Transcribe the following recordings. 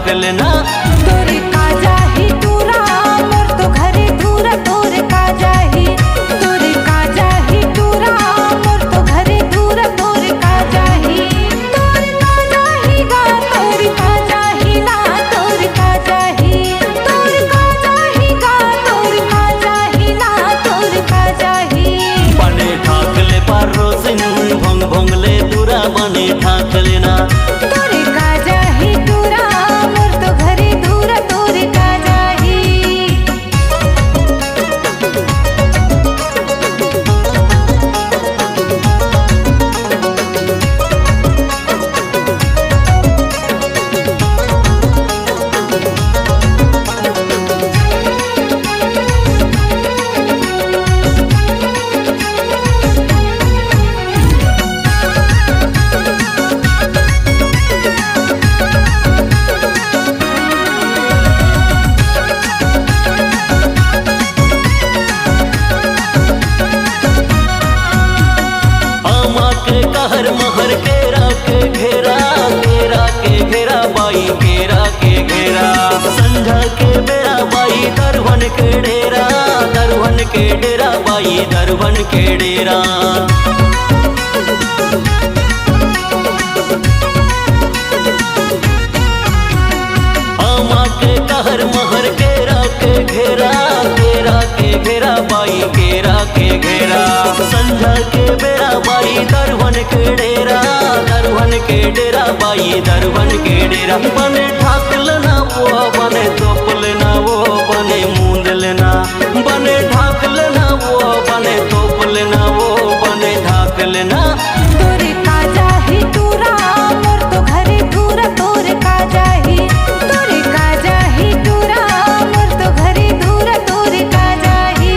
ढाक लेना। तोरे का जाही टूरा मोर तो घरे दूरा तोरे का जाही। तोरे का जाही टूरा मोर तो घरे दूरा तोरे का जाही। तोरे का जाही गा तोरे का जाही ना तोरे का जाही। तोरे का जाही गा तोरे का जाही ना तोरे का जाही। बने ढाक ले पारो सिन भोंग भोंग ले दूरा बने ढाक लेना। तोरे का जाही टूरा मोर तो घरे दूरा तोरे का जाही। आमा के कहर महर केरा के घेरा, केरा के घेरा बाई केरा के घेरा। संझा के बेरा बाई दरवन के डेरा, दरवन के डेरा बाई दरवन के डेरा। आमा के कहर महर केरा के घेरा, केरा के घेरा बाई केरा के घेरा। संझा के बेरा बाई दरवन के डेरा, दरवन के डेरा बाई दरवन के डेरा। बने ढाक लेना वो बने तोप लेना वो बने मूंद लेना। बने ढाक लेना वो बने तोप लेना वो बने ढाक लेना। तोरे का जाही टूरा मोर तो घरे दूरा तोरे का जाही। तोरे का जाही टूरा मोर तो घरे दूरा तोरे का जाही।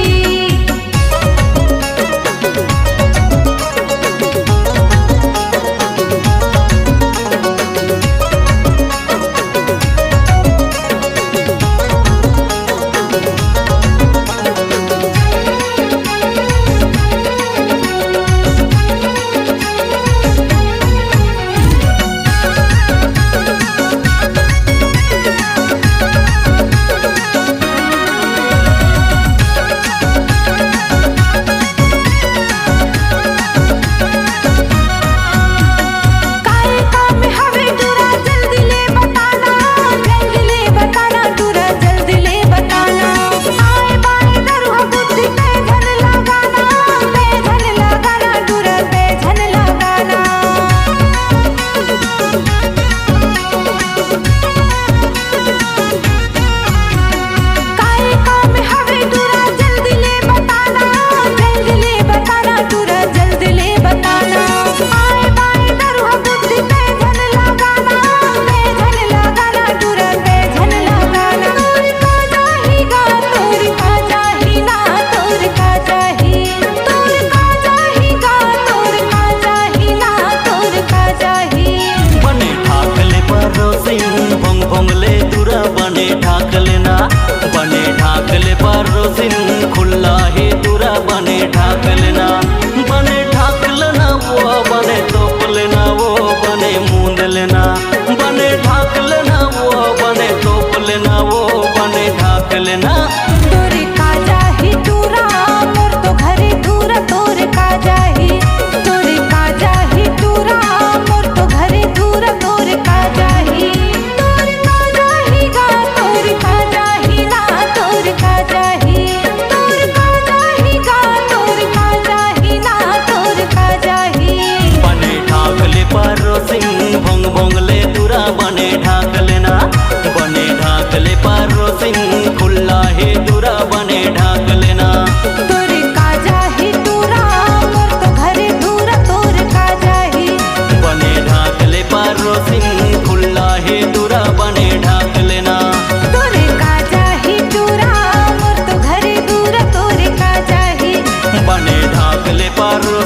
काहे काम हवे टूरा जल्दी ले बताना। जल्दी ले बताना टूरा जल्दी ले बताना। आए बाए दरुहा बुद्धि पे धन लगाना। पे धन लगाना टूरा पे धन लगाना। काहे काम हवे टूरा जल्दी ले बताना। जल्दी ले बताना टूरा जल्दी ले बताना। आए बाए दरुहा बुद्धि पे धन लगाना। पे धन लगाना टूरा पे धन लगाना। तोरे का जाही गा तोरे का जाही ना तोरे का जाही। तोरे का जाही गा तोरे का जाही ना तोरे का जाही। बने ढाक ले पारो सिन भोंग भोंग ले दूरा बने ढाक लेना। बने ढाक ले पारो सिन खुला है दूरा बने ढाक लेना। बने ढाक लेना वो बने तोप लेना वो बने मूंद लेना। बने ढाक लेना वो बने तोप लेना वो बने ढाक लेना। तोरे का जाही टूरा मोर तो घरे दूरा तोरे का जाही। तोरे का जाही टूरा मोर तो घरे दूरा तोरे का जाही। तोरे का जाही गा तोरे का जाही ना तोरे का जाही। तोरे का जाही गा तोरे का जाही ना तोरे का जाही। बने ढाक ले पारो सिन भोंग भोंग ले दूरा बने ढाक लेना। बने ढाक ले पारो सिन खुला है दूरा बने ढाक लेना। तोरे का जाही टूरा मोर तो घरे दूरा तोरे का जाही। बने ढाक ले पारो सिन खुला है दूरा बने ढाक लेना। तोरे का जाही टूरा मोर तो घरे दूरा तोरे का जाही। बने ढाक ले पारो